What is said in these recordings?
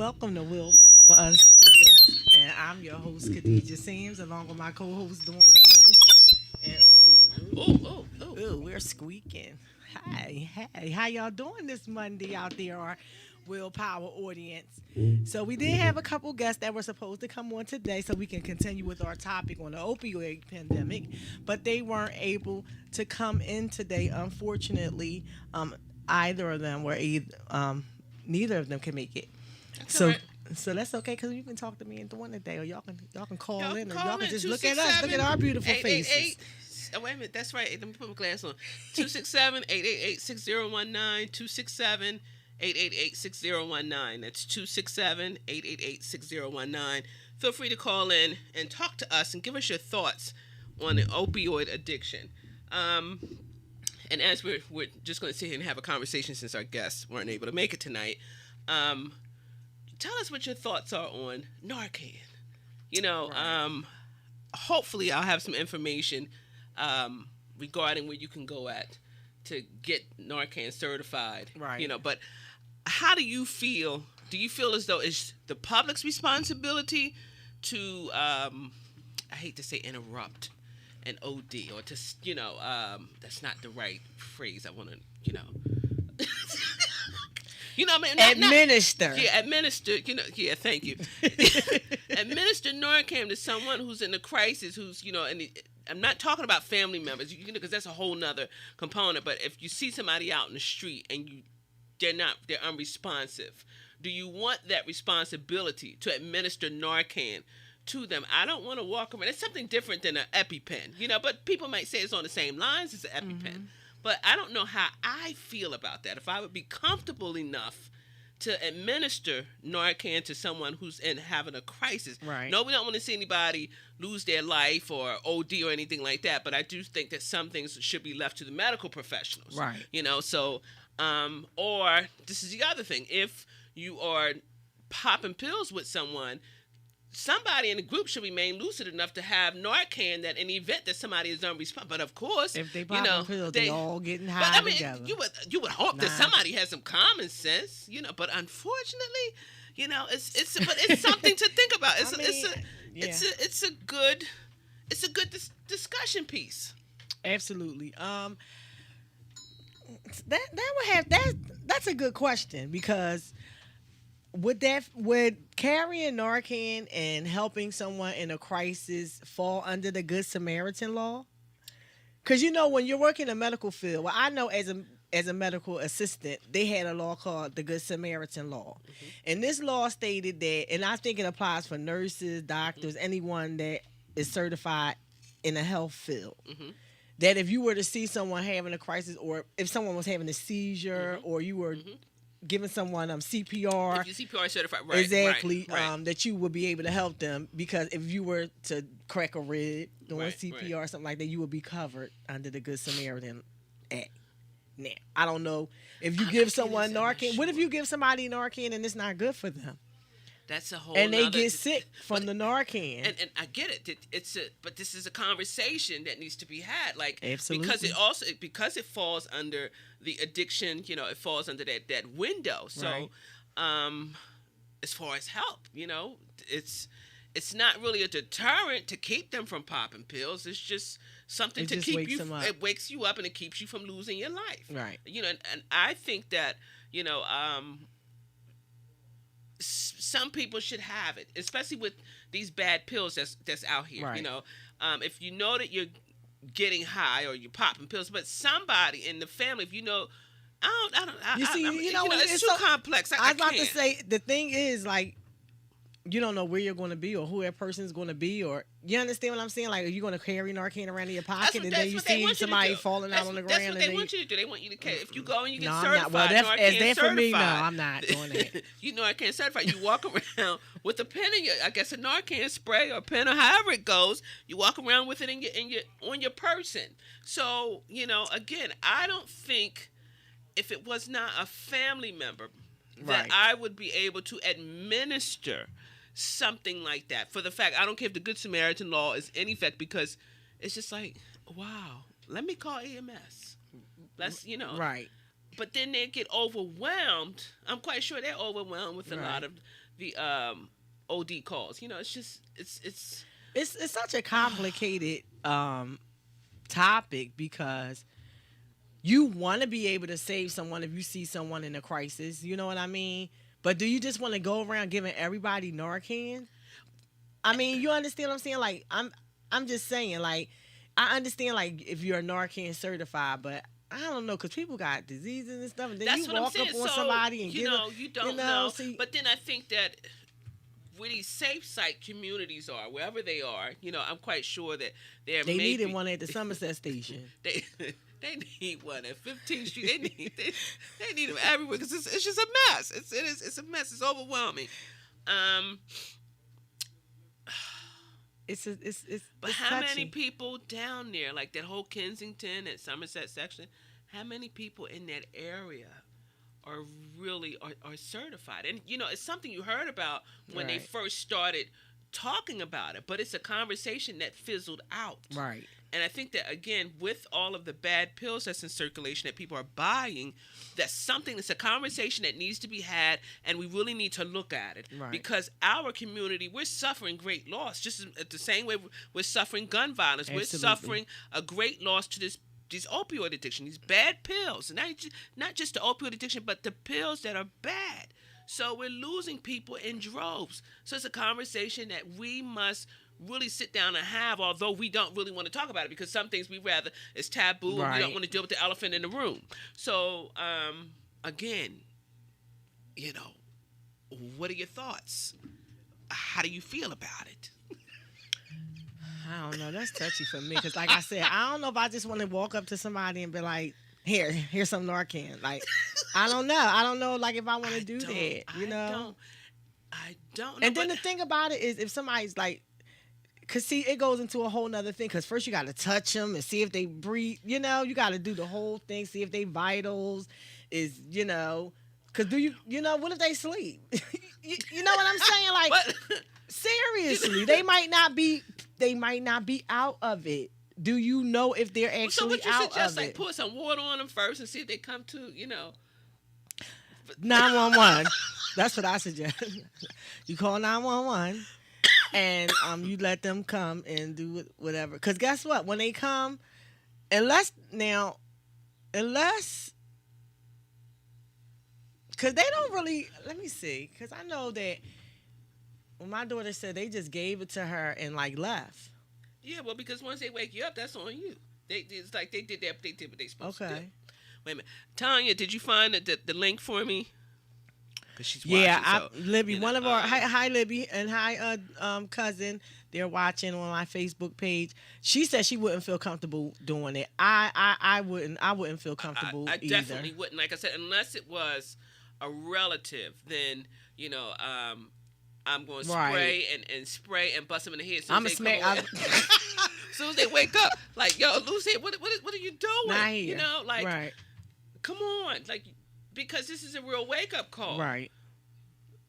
welcome to WillPower UnSurfaced. And I'm your host, Khadijah Sims, along with my co-host, Dawn Baynes. And ooh, we're squeaking. Hey, how y'all doing this Monday out there, our WillPower audience? So we did have a couple guests that were supposed to come on today so we can continue with our topic on the opioid pandemic, but they weren't able to come in today, unfortunately. Either of them were neither of them can make it. That's So all right. so that's okay because you can talk to me and Dawn today, or y'all can call Y'all in, or call y'all can in, just look at us, look at our beautiful faces. Oh, wait a minute. That's right. Let me put my glass on. 267-888-6019. 267-888-6019. That's 267-888-6019. Feel free to call in and talk to us and give us your thoughts on the opioid addiction. And as we're just going to sit here and have a conversation since our guests weren't able to make it tonight, tell us what your thoughts are on Narcan. Right. Hopefully I'll have some information regarding where you can go at to get Narcan certified. Right. But how do you feel? Do you feel as though it's the public's responsibility to, I hate to say interrupt an OD, or to, that's not the right phrase. I want to, what I mean? Administer. Administer. Thank you. Administer Narcan to someone who's in a crisis, who's, I'm not talking about family members, because that's a whole nother component. But if you see somebody out in the street and they're unresponsive, do you want that responsibility to administer Narcan to them? I don't want to walk around. It's something different than an EpiPen, but people might say it's on the same lines as an EpiPen. Mm-hmm. But I don't know how I feel about that. If I would be comfortable enough to administer Narcan to someone who's having a crisis. Right. No, we don't want to see anybody lose their life or OD or anything like that. But I do think that some things should be left to the medical professionals. Right. So, or this is the other thing. If you are popping pills with someone, somebody in the group should remain lucid enough to have Narcan that in the event that somebody is unresponsive. But of course, if they pop pills, they all getting high but I mean, together. You would hope that somebody has some common sense, But unfortunately, it's something to think about. It's a good discussion piece. Absolutely. That's a good question, because would carrying Narcan and helping someone in a crisis fall under the Good Samaritan law? Because when you're working in the medical field, well, I know as a medical assistant, they had a law called the Good Samaritan law, mm-hmm. and this law stated that, and I think it applies for nurses, doctors, mm-hmm. anyone that is certified in the health field. Mm-hmm. That if you were to see someone having a crisis, or if someone was having a seizure, mm-hmm. or you were mm-hmm. giving someone CPR. If you CPR certified, right. Exactly. Right. That you would be able to help them, because if you were to crack a rib doing CPR or something like that, you would be covered under the Good Samaritan Act. Now, I don't know if you give someone Narcan. What if you give somebody Narcan and it's not good for them? That's a whole. And they get sick from the Narcan. And I get it. But this is a conversation that needs to be had. Like, absolutely. Because it falls under the addiction. It falls under that window. So, right. As far as help, it's not really a deterrent to keep them from popping pills. It's just something to keep you. It wakes you up and it keeps you from losing your life. Right. And I think that some people should have it, especially with these bad pills that's out here. Right. If you know that you're getting high or you're popping pills, but somebody in the family, if it's too complex. I was about to say, the thing is, like, you don't know where you're going to be or who that person is going to be, or you understand what I'm saying? Like, are you going to carry Narcan around in your pocket and then you see somebody falling out on the ground? That's what they want you to do. They want you to carry. If you go and you get Well, certified, that's for me. No, I'm not doing that. Narcan certified. You walk around with a pen in your, I guess a Narcan spray or pen or however it goes. You walk around with it on your person. So again, I don't think if it was not a family member that I would be able to administer something like that, for the fact I don't care if the Good Samaritan law is in effect, because it's just like, wow, let me call EMS. Let's right. But then they get overwhelmed. I'm quite sure they're overwhelmed with a lot of the OD calls. You know, it's just It's such a complicated topic because you want to be able to save someone if you see someone in a crisis. You know what I mean? But do you just want to go around giving everybody Narcan? I mean, you understand what I'm saying? Like, I'm just saying, like, I understand, like, if you're Narcan certified, but I don't know, because people got diseases and stuff, and then that's you what walk I'm up saying. on So, somebody and you get know, them. you don't know. See, but then I think that where these safe site communities are, wherever they are, you know, I'm quite sure that they needed one at the Somerset station. They need one at 15th Street. They need them everywhere because it's just a mess. It's a mess. It's overwhelming. But how many people down there, like that whole Kensington and Somerset section, how many people in that area are really are certified? And you know, it's something you heard about when they first started talking about it, but it's a conversation that fizzled out. Right. And I think that, again, with all of the bad pills that's in circulation that people are buying, that's a conversation that needs to be had, and we really need to look at it. Right. Because our community, we're suffering great loss, just the same way we're suffering gun violence. Absolutely. We're suffering a great loss to these opioid addiction, these bad pills. And not just the opioid addiction, but the pills that are bad. So we're losing people in droves. So it's a conversation that we must really sit down and have, although we don't really want to talk about it because some things it's taboo and we don't want to deal with the elephant in the room. So, again, you know, what are your thoughts? How do you feel about it? I don't know. That's touchy for me because, like I said, I don't know if I just want to walk up to somebody and be like, here's some Narcan. Like, I don't know. I don't know, like, if I want to do that, you know? I don't know. And then the thing about it is if somebody's like, because, see, it goes into a whole nother thing. Because first you got to touch them and see if they breathe. You know, you got to do the whole thing. See if they vitals is, you know. Because what if they sleep? you know what I'm saying? Like, seriously, they might not be out of it. Do you know if they're actually out of it? So what you suggest, like, put some water on them first and see if they come to, you know. 911. That's what I suggest. You call 911. And you let them come and do whatever. Because guess what? When they come, unless, because they don't really, let me see. Because I know that when my daughter said they just gave it to her and, like, left. Yeah, well, because once they wake you up, that's on you. It's like they did what they supposed to do. Okay. Wait a minute. Tanya, did you find the link for me? She's watching, Libby, one of our hi Libby and hi cousin, they're watching on my Facebook page. She said she wouldn't feel comfortable doing it. I wouldn't feel comfortable I either. Definitely wouldn't. Like I said, unless it was a relative, then I'm going to spray and spray and bust them in the head. I'm a smack. As soon as they wake up, like, yo, Lucy, what are you doing? Not here. You know, like, come on, like. Because this is a real wake-up call. Right.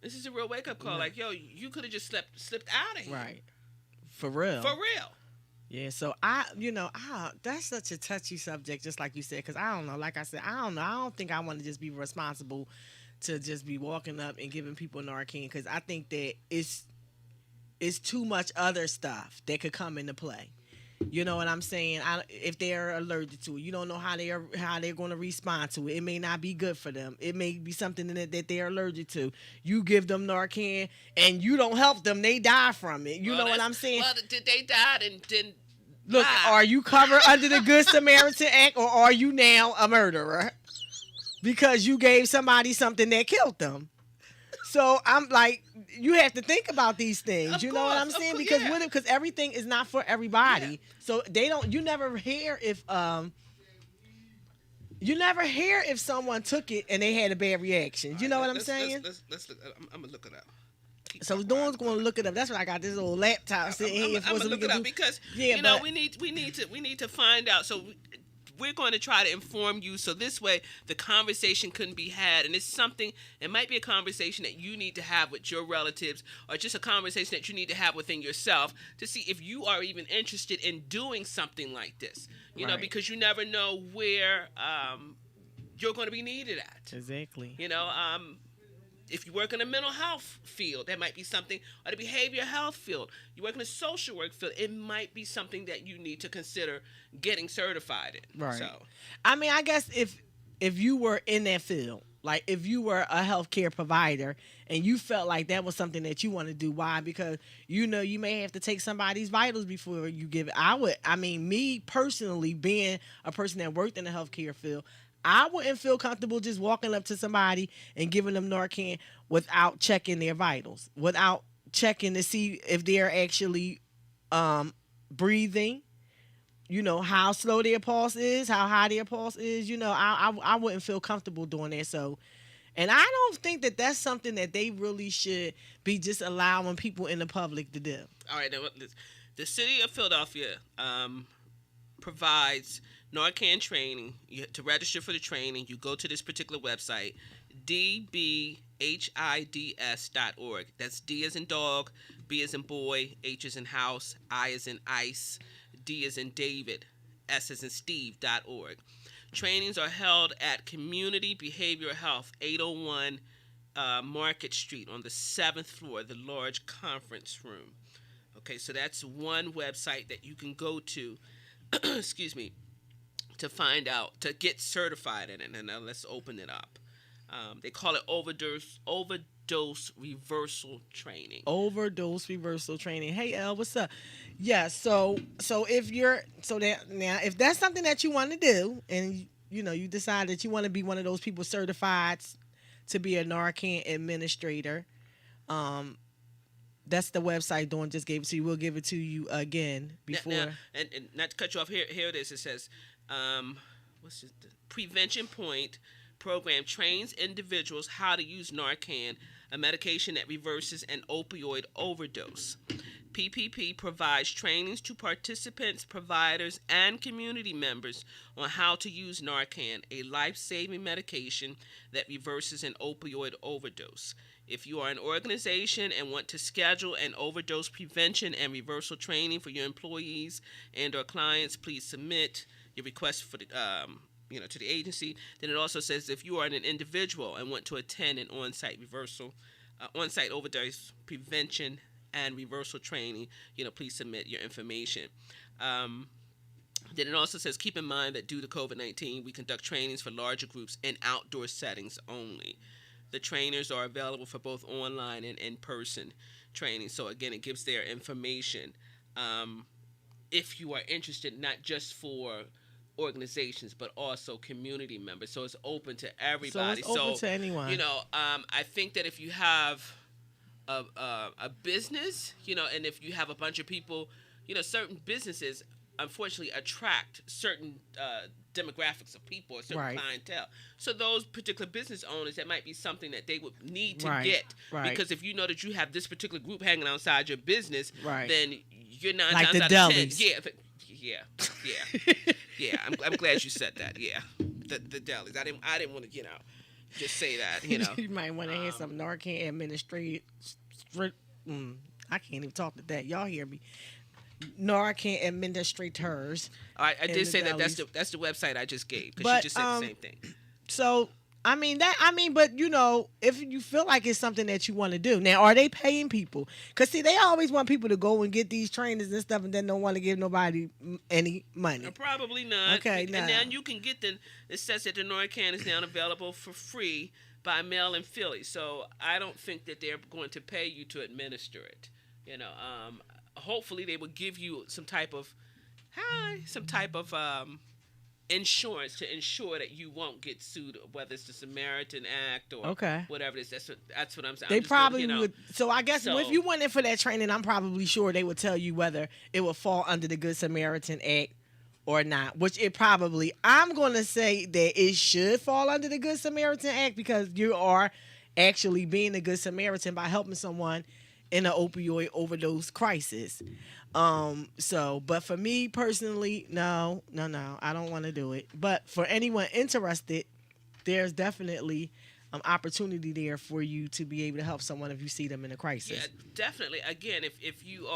This is a real wake-up call. Like, yo, you could have just slipped out of here. Right. For real. For real. Yeah, so that's such a touchy subject, just like you said, because I don't know. Like I said, I don't know. I don't think I want to just be responsible to just be walking up and giving people Narcan, because I think that it's too much other stuff that could come into play. You know what I'm saying? If they're allergic to it, you don't know how they're going to respond to it. It may not be good for them. It may be something that they're allergic to. You give them Narcan and you don't help them, they die from it. You know what I'm saying? Well, did they die and didn't? Look, are you covered under the Good Samaritan Act, or are you now a murderer because you gave somebody something that killed them? So I'm like, you have to think about these things. You know what I'm saying? Because everything is not for everybody. Yeah. So you never hear if someone took it and they had a bad reaction. You know what I'm saying? Let's look. I'm gonna look it up. So Dawn's going to look it up. That's why I got this little laptop sitting here. I'm gonna look it up because we need to find out. So we're going to try to inform you, so this way the conversation couldn't be had. And it's something, it might be a conversation that you need to have with your relatives, or just a conversation that you need to have within yourself to see if you are even interested in doing something like this. You know, because you never know where you're going to be needed at. Exactly. You know, if you work in the mental health field, that might be something, or the behavioral health field. You work in the social work field, it might be something that you need to consider getting certified in. Right. So, I mean, I guess if you were in that field, like if you were a healthcare provider and you felt like that was something that you want to do, why? Because you may have to take somebody's vitals before you give it. I mean, me personally, being a person that worked in the healthcare field, I wouldn't feel comfortable just walking up to somebody and giving them Narcan without checking their vitals, without checking to see if they're actually breathing, how slow their pulse is, how high their pulse is. I wouldn't feel comfortable doing that. So, and I don't think that that's something that they really should be just allowing people in the public to do. All right, now the city of Philadelphia provides Narcan training. To register for the training, you go to this particular website, dbhids.org. That's D as in dog, B as in boy, H as in house, I as in ice, D as in David, S as in Steve.org. Trainings are held at Community Behavioral Health, 801 Market Street on the 7th floor, the large conference room. Okay, so that's one website that you can go to, excuse me, to find out, to get certified in it. And now let's open it up. They call it overdose reversal training. Overdose reversal training. Hey, El, what's up? Yeah, so if that's something that you want to do, and you decide that you want to be one of those people certified to be a Narcan administrator, that's the website Dawn just gave it to you. We'll give it to you again before. Now, and not to cut you off, here it is. It says, what's this? The Prevention Point program trains individuals how to use Narcan, a medication that reverses an opioid overdose. PPP provides trainings to participants, providers, and community members on how to use Narcan, a life-saving medication that reverses an opioid overdose. If you are an organization and want to schedule an overdose prevention and reversal training for your employees and or clients, please submit your request for the to the agency. Then it also says if you are an individual and want to attend an on-site overdose prevention and reversal training, please submit your information. Then it also says keep in mind that due to COVID-19, we conduct trainings for larger groups in outdoor settings only. The trainers are available for both online and in-person training. So again, it gives their information if you are interested, not just for organizations but also community members. So it's open to everybody. So it's open to anyone. I think that if you have a business, and if you have a bunch of people, certain businesses unfortunately attract certain demographics of people or certain clientele. So those particular business owners, that might be something that they would need to get. Because if you know that you have this particular group hanging outside your business, then you're 9 like times the out delis. of 10. Yeah. I'm glad you said that. Yeah, the delis. I didn't want to just say that. You might want to hear some Narcan administrative. I can't even talk to that. Y'all hear me? Narcan administrators. I did say that. That's the website I just gave because she just said the same thing. So but if you feel like it's something that you want to do, now are they paying people? Because see, they always want people to go and get these trainings and stuff, and then don't want to give nobody any money. Probably not. Okay, and now you can get it says that the Narcan is now available for free by mail in Philly. So I don't think that they're going to pay you to administer it. Hopefully they will give you some type of insurance to ensure that you won't get sued, whether it's the Samaritan Act or whatever it is. That's what I'm saying. They probably would. So I guess if you went in for that training, I'm probably sure they would tell you whether it would fall under the Good Samaritan Act or not, which it probably, I'm going to say that it should fall under the Good Samaritan Act because you are actually being a Good Samaritan by helping someone in an opioid overdose crisis. But for me personally, no, I don't want to do it. But for anyone interested, there's definitely opportunity there for you to be able to help someone if you see them in a crisis. Yeah, definitely. Again, if you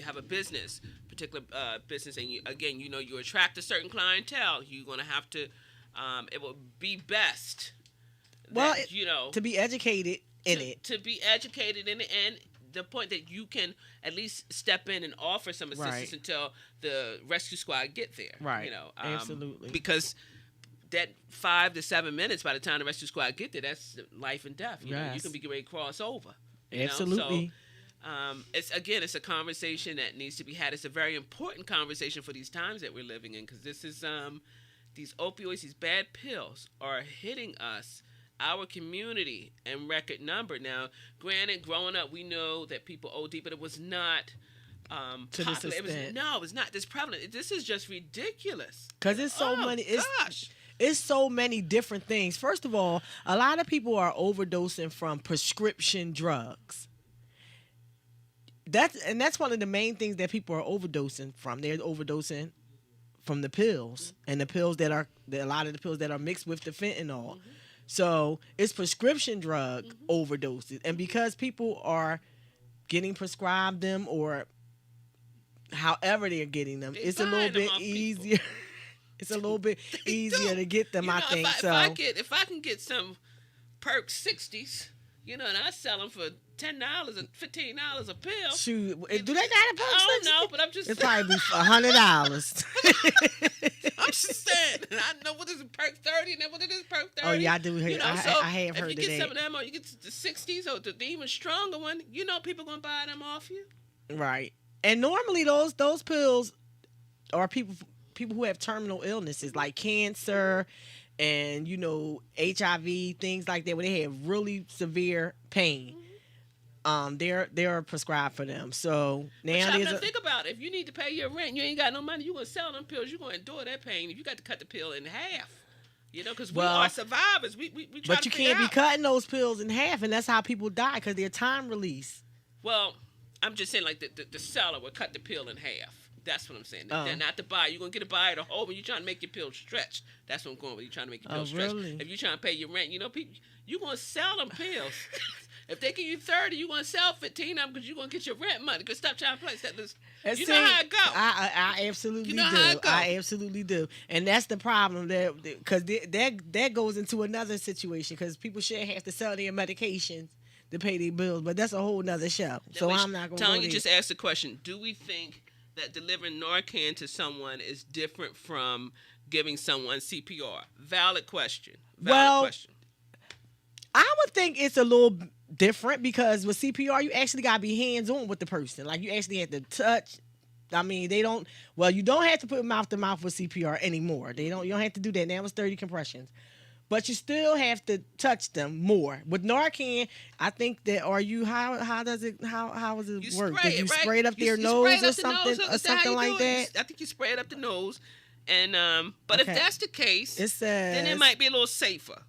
have a business, particular business, and you attract a certain clientele, you're going to have to. It will be best. To be educated in it. To be educated in it, and the point that you can at least step in and offer some assistance until the rescue squad get there. Right. You know, Absolutely. Because that 5 to 7 minutes by the time the rescue squad get there, that's life and death. You know, you can be ready to cross over. Absolutely. It's a conversation that needs to be had. It's a very important conversation for these times that we're living in, because this is these opioids, these bad pills are hitting us, our community, in record number. Now, granted, growing up, we know that people OD, but it was not to popular. this extent. It was not this prevalent. This is just ridiculous. Because it's so many. It's so many different things. First of all, a lot of people are overdosing from prescription drugs. That's one of the main things that people are overdosing from. They're overdosing from the pills, and the pills that are a lot of the pills that are mixed with the fentanyl. Mm-hmm. So it's prescription drug overdoses, and because people are getting prescribed them or however they're getting them, it's a little bit easier. It's a little bit easier to get them, I think. If I can get some Perk 60s, and I sell them for $10 and $15 a pill. Shoot, do they got a Perk 60? I don't know, but I'm just. It's probably $100. I'm just saying. I know what is Perk 30 and then what it is Perk 30. Oh yeah, I do. I have heard of that. If you get some of them, or you get the 60s or the even stronger one, people gonna buy them off you. Right, and normally those pills are people who have terminal illnesses like cancer and HIV, things like that, where they have really severe pain. They're prescribed for them. So now think about it. If you need to pay your rent, you ain't got no money, you gonna sell them pills, you're gonna endure that pain. If you got to cut the pill in half, because we are survivors. We try but you can't be cutting those pills in half, and that's how people die, because they're time release. Well, I'm just saying, like the seller would cut the pill in half. That's what I'm saying. They're not to buy. You're going to get a buyer to hold, but you're trying to make your pill stretch. That's what I'm going with. You're trying to make your pill stretch. Really? If you're trying to pay your rent, people, you're going to sell them pills. If they give you 30, you're going to sell 15 of them because you're going to get your rent money. Because stop trying to play. Know how it go. I absolutely do. How it go. I absolutely do. And that's the problem, because that goes into another situation, because people should have to sell their medications to pay their bills. But that's a whole nother show. So I'm not going to Tanya just asked the question, do we think that delivering Narcan to someone is different from giving someone CPR? Valid question. Question. I would think it's a little different, because with CPR, you actually got to be hands-on with the person. Like, you actually have to touch. I mean, you don't have to put mouth to mouth with CPR anymore. You don't have to do that. Now it's 30 compressions. But you still have to touch them more. With Narcan, I think that how does it work? Do you spray it up their nose or something like that? I think you spray it up the nose, and but if that's the case, then it might be a little safer.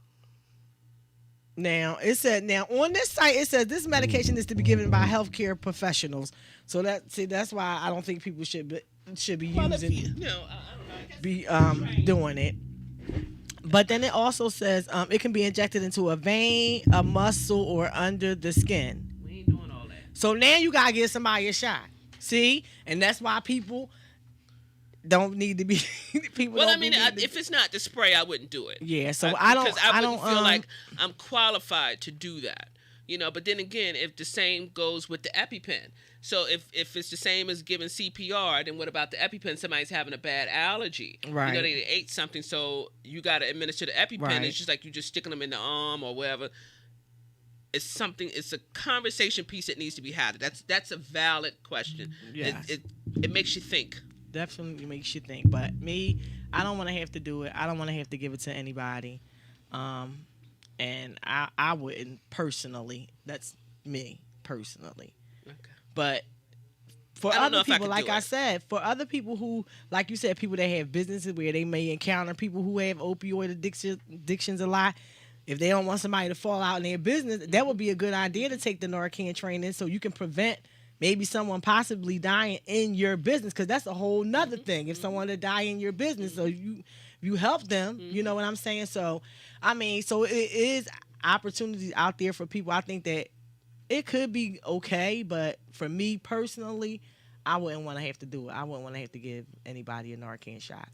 Now on this site it says this medication is to be given by healthcare professionals. So that's why I don't think people should be using doing it. But then it also says it can be injected into a vein, a muscle, or under the skin. We ain't doing all that. So now you gotta give somebody a shot. See, and that's why people don't need to be. If it's not the spray, I wouldn't do it. Yeah, so I don't feel like I'm qualified to do that. But then again, if the same goes with the EpiPen. So if it's the same as giving CPR, then what about the EpiPen? Somebody's having a bad allergy. Right. They ate something, so you got to administer the EpiPen. Right. It's just like you just sticking them in the arm or whatever. It's a conversation piece that needs to be had. That's a valid question. Yeah. It makes you think. Definitely makes you think. But me, I don't want to have to do it. I don't want to have to give it to anybody. And I wouldn't personally. That's me personally. Okay. But for other people, like I said, for other people who, like you said, people that have businesses where they may encounter people who have opioid addictions a lot, if they don't want somebody to fall out in their business, that would be a good idea to take the Narcan training so you can prevent maybe someone possibly dying in your business, because that's a whole nother thing. If someone to die in your business, so you help them, you know what I'm saying? So, so it is opportunities out there for people. I think that it could be okay, but for me personally, I wouldn't want to have to do it. I wouldn't want to have to give anybody a Narcan shot,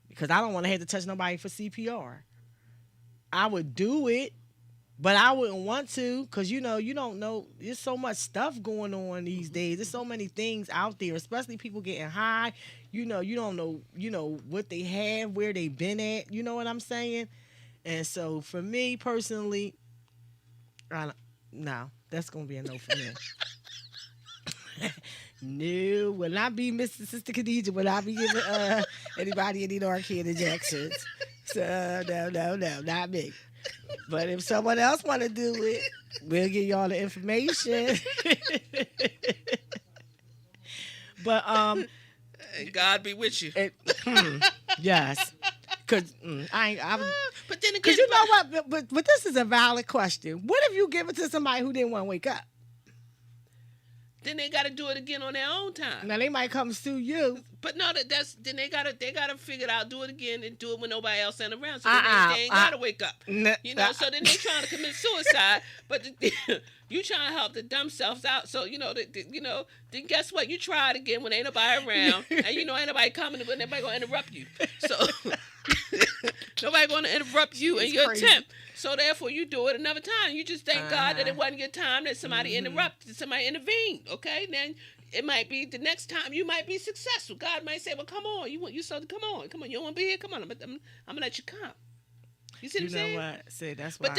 because I don't want to have to touch nobody for CPR. I would do it But I wouldn't want to, because you don't know. There's so much stuff going on these days. There's so many things out there, especially people getting high. You don't know, what they have, where they've been at. You know what I'm saying? And so for me personally, no, that's gonna be a no for me. No, will not be Mr. Sister Khadijah. Will not be giving anybody any Narcan injections. So no, not me. But if someone else want to do it, we'll give y'all the information. But And God be with you. Yes, because But then again, because you know what? But this is a valid question. What if you give it to somebody who didn't want to wake up? then they got to do it again on their own time. Now they might come sue you. But no, then they gotta figure it out, do it again, and do it when nobody else ain't around. So then they ain't gotta wake up, So then they trying to commit suicide, but you trying to help the dumb selves out. So then guess what? You try it again when ain't nobody around, and ain't nobody coming, but nobody gonna interrupt you. So nobody gonna interrupt you in your attempt. So therefore, you do it another time. You just thank God that it wasn't your time, that somebody interrupted, somebody intervened. Okay, then. It might be the next time you might be successful. God might say, "Well, come on, you so come on. You don't want to be here. Come on, I'm gonna let you come." You see what I'm saying? You know what? See, that's why.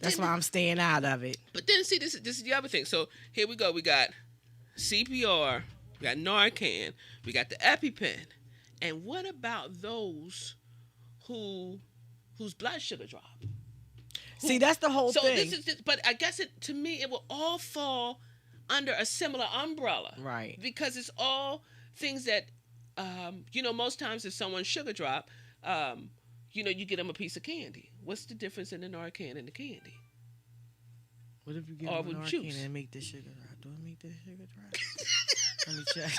That's why I'm staying out of it. But then, see, this is the other thing. So here we go. We got CPR, we got Narcan, we got the EpiPen, and what about those whose blood sugar drop? See, that's the whole thing. But I guess to me, it will all fall under a similar umbrella, right? Because it's all things that, most times if someone's sugar drop, you get them a piece of candy. What's the difference in the Narcan and the candy? What if you get them Narcan and make the sugar drop? Do I make the sugar drop? Let me check.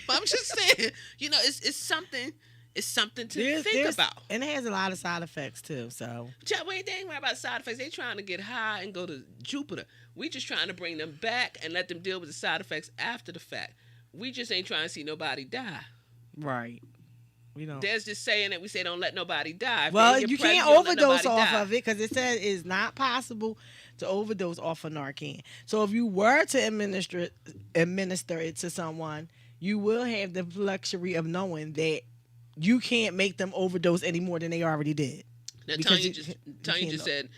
But I'm just saying, it's something. It's something to think about. And it has a lot of side effects, too, so. They ain't worried about side effects. They trying to get high and go to Jupiter. We just trying to bring them back and let them deal with the side effects after the fact. We just ain't trying to see nobody die. Right. We don't. There's just saying that we say don't let nobody die. Well, you can't overdose off of it because it says it's not possible to overdose off of Narcan. So if you were to administer it to someone, you will have the luxury of knowing that you can't make them overdose any more than they already did. Now, Tanya just said,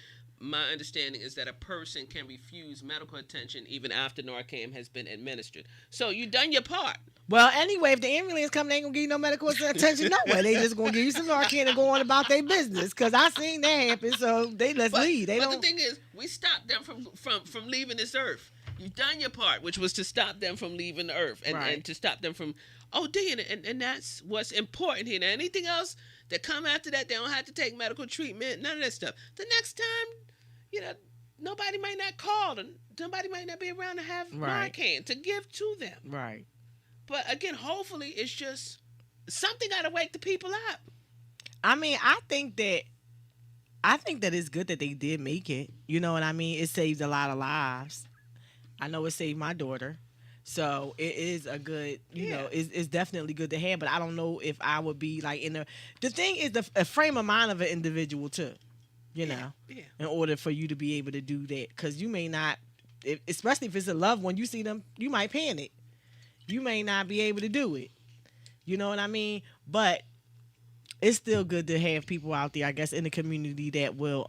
my understanding is that a person can refuse medical attention even after Narcan has been administered. So you done your part. Well, anyway, if the ambulance come, they ain't going to give you no medical attention no way. They just going to give you some Narcan and go on about their business. Because I seen that happen, so let's leave. But the thing is, we stopped them from leaving this earth. You've done your part, which was to stop them from leaving the earth and to stop them from ODing, and that's what's important here. Now, anything else that come after that, they don't have to take medical treatment, none of that stuff. The next time, nobody might not call, and somebody might not be around to have Narcan to give to them. Right. But again, hopefully, it's just something got to wake the people up. I mean, I think that it's good that they did make it. You know what I mean? It saved a lot of lives. I know it saved my daughter. So it is a good, it's definitely good to have, but I don't know if I would be like the thing is a frame of mind of an individual too, in order for you to be able to do that. Because you may not, especially if it's a loved one, you see them, you might panic. You may not be able to do it. You know what I mean? But it's still good to have people out there, I guess, in the community that will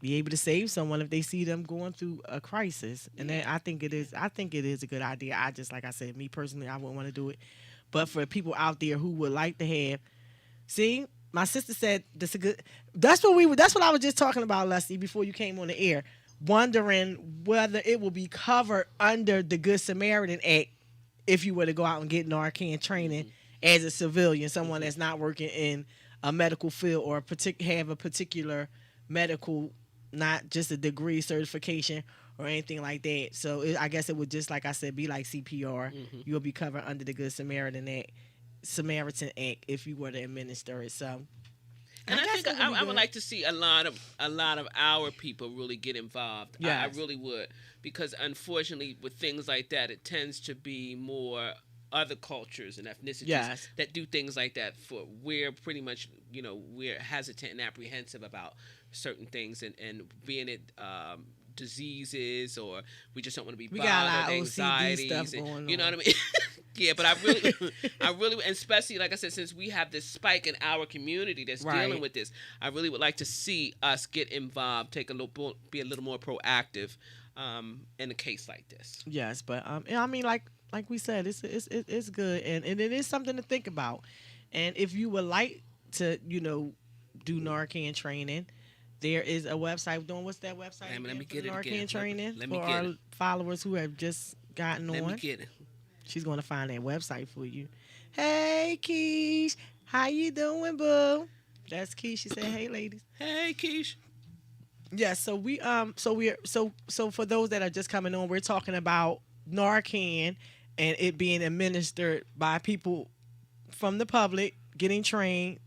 be able to save someone if they see them going through a crisis. And then I think it is a good idea. I just, like I said, me personally, I wouldn't want to do it. But for people out there who would like to have, see, my sister said that's a good, that's what I was just talking about, Leslie, before you came on the air, wondering whether it will be covered under the Good Samaritan Act if you were to go out and get Narcan training as a civilian, someone that's not working in a medical field or have a particular medical, not just a degree certification or anything like that. So I guess it would just, like I said, be like CPR. You'll be covered under the Good Samaritan Act if you were to administer it. So, and I think I would like to see a lot of our people really get involved. Yes. I really would, because unfortunately with things like that, it tends to be more other cultures and ethnicities Yes. that do things like that. For we're pretty much, we're hesitant and apprehensive about certain things, and being it diseases, or we just don't want to be We got a lot bothered, of OCD anxieties, stuff going you know on. what I mean? Yeah, but I really, and especially like I said, since we have this spike in our community that's dealing with this, I really would like to see us get involved, be a little more proactive in a case like this. Yes, but I mean, like we said, it's good, and it is something to think about. And if you would like to, do Narcan training, there is a website. What's that website? Let me get it Narcan again. training Let me for get our it. followers who have just gotten Let on. me get it. She's going to find that website for you. Hey, Keish. How you doing, boo? That's Keish. She said, hey, ladies. Hey, Keish. Yeah, so for those that are just coming on, we're talking about Narcan and it being administered by people from the public getting trained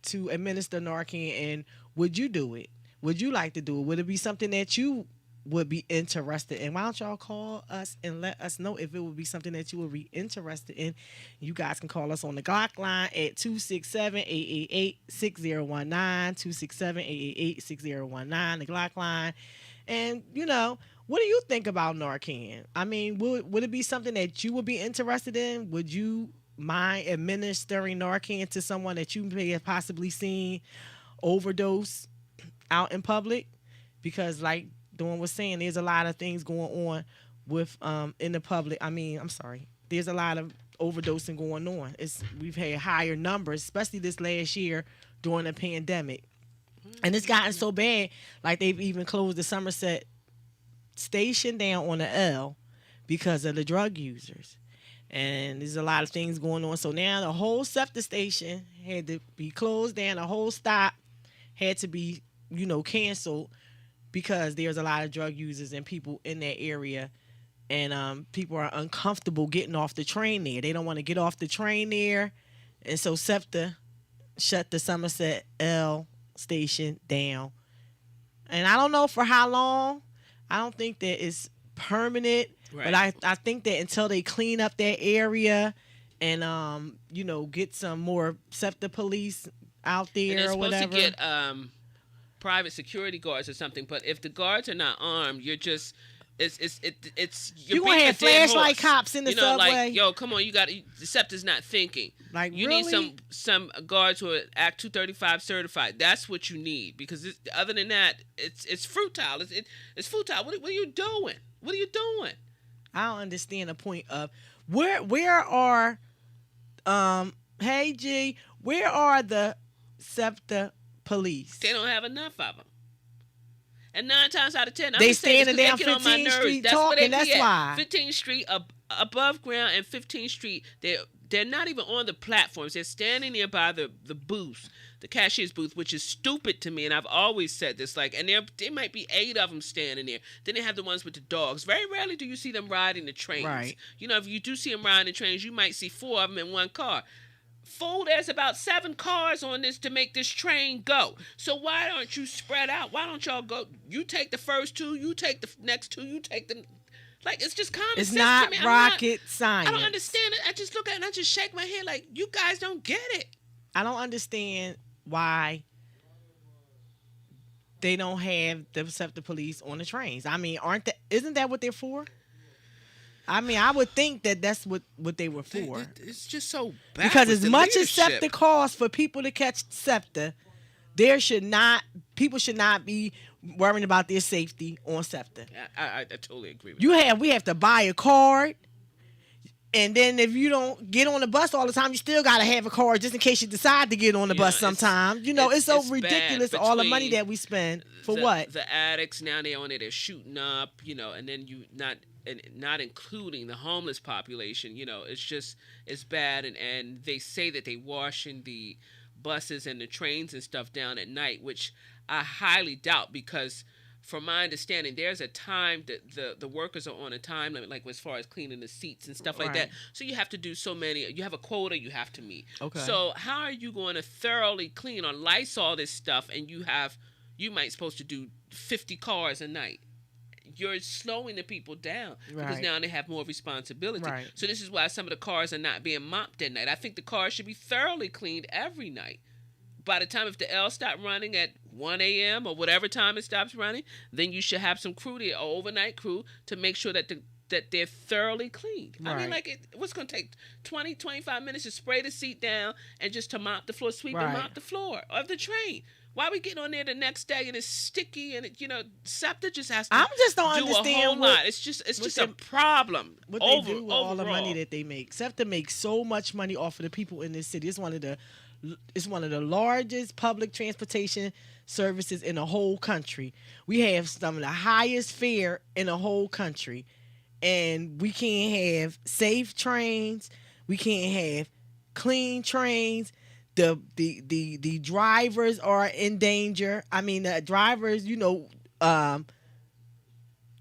to administer Narcan. And would you do it? Would you like to do it? Would it be something that you would be interested in? Why don't y'all call us and let us know if it would be something that you would be interested in? You guys can call us on the Glock line at 267-888-6019, 267-888-6019, the Glock line. And, what do you think about Narcan? I mean, would it be something that you would be interested in? Would you mind administering Narcan to someone that you may have possibly seen overdose out in public? Because like Dawn was saying, there's a lot of things going on with in the public. I mean, I'm sorry. There's a lot of overdosing going on. We've had higher numbers, especially this last year during the pandemic. And it's gotten so bad, like they've even closed the Somerset station down on the L because of the drug users. And there's a lot of things going on. So now the whole SEPTA station had to be closed down. The whole stop had to be, canceled because there's a lot of drug users and people in that area. And people are uncomfortable getting off the train there. They don't want to get off the train there. And so SEPTA shut the Somerset L station down. And I don't know for how long. I don't think that it's permanent. Right. But I think that until they clean up that area and, get some more SEPTA police out there and or whatever. Supposed to get private security guards or something. But if the guards are not armed, you're just... You're gonna have flashlight cops in the subway. Like, yo, come on, the SEPTA's not thinking. Like, you really? need some guards who are Act 235 certified. That's what you need, because other than that, it's futile. It's futile. What are you doing? What are you doing? I don't understand the point of where are hey G, where are the SEPTA police? They don't have enough of them. And 9 times out of 10, they standing down 15th Street talking. That's why 15th Street above ground and 15th Street, they're not even on the platforms. They're standing there by the booth, the cashier's booth, which is stupid to me. And I've always said this, and there might be 8 of them standing there. Then they have the ones with the dogs. Very rarely do you see them riding the trains. Right. If you do see them riding the trains, you might see 4 of them in one car. Fool, there's about 7 cars on this to make this train go. So why don't you spread out? Why don't y'all go? You take the first 2, you take the next 2, you take the... it's just common sense. It's not rocket science. I don't understand it. I just look at it and I just shake my head like, you guys don't get it. I don't understand why they don't have the SEPTA police on the trains. I mean, isn't that what they're for? I mean, I would think that that's what they were for. It's just so bad. Because as much as SEPTA costs for people to catch SEPTA, people should not be worrying about their safety on SEPTA. I totally agree with you. We have to buy a card. And then if you don't get on the bus all the time, you still got to have a card just in case you decide to get on the bus sometime. It's so ridiculous, all the money that we spend for what? The addicts, now they're on it, they're shooting up, and then not including the homeless population, it's bad. And they say that they washing the buses and the trains and stuff down at night, which I highly doubt, because from my understanding, there's a time that the workers are on a time limit, like as far as cleaning the seats and stuff like that. So you have to do so many. You have a quota you have to meet. Okay. So how are you going to thoroughly clean or lice all this stuff, and you might supposed to do 50 cars a night? you're slowing the people down because Right. now they have more responsibility. Right. So this is why some of the cars are not being mopped at night. I think the cars should be thoroughly cleaned every night. By the time if the L stop running at 1 a.m. or whatever time it stops running, then you should have some crew there, an overnight crew, to make sure that they're thoroughly cleaned. I mean, Right. like, what's going to take 20, 25 minutes to spray the seat down and just to mop the floor, sweep and Right. mop the floor of the train? Why we getting on there the next day and it's sticky and SEPTA just has to I'm just don't do a understand whole what, lot. It's just a them- problem. what they do with all the money that they make. SEPTA makes so much money off of the people in this city. It's one of the largest public transportation services in the whole country. We have some of the highest fare in the whole country. And we can't have safe trains. We can't have clean trains. The drivers are in danger. I mean, the drivers,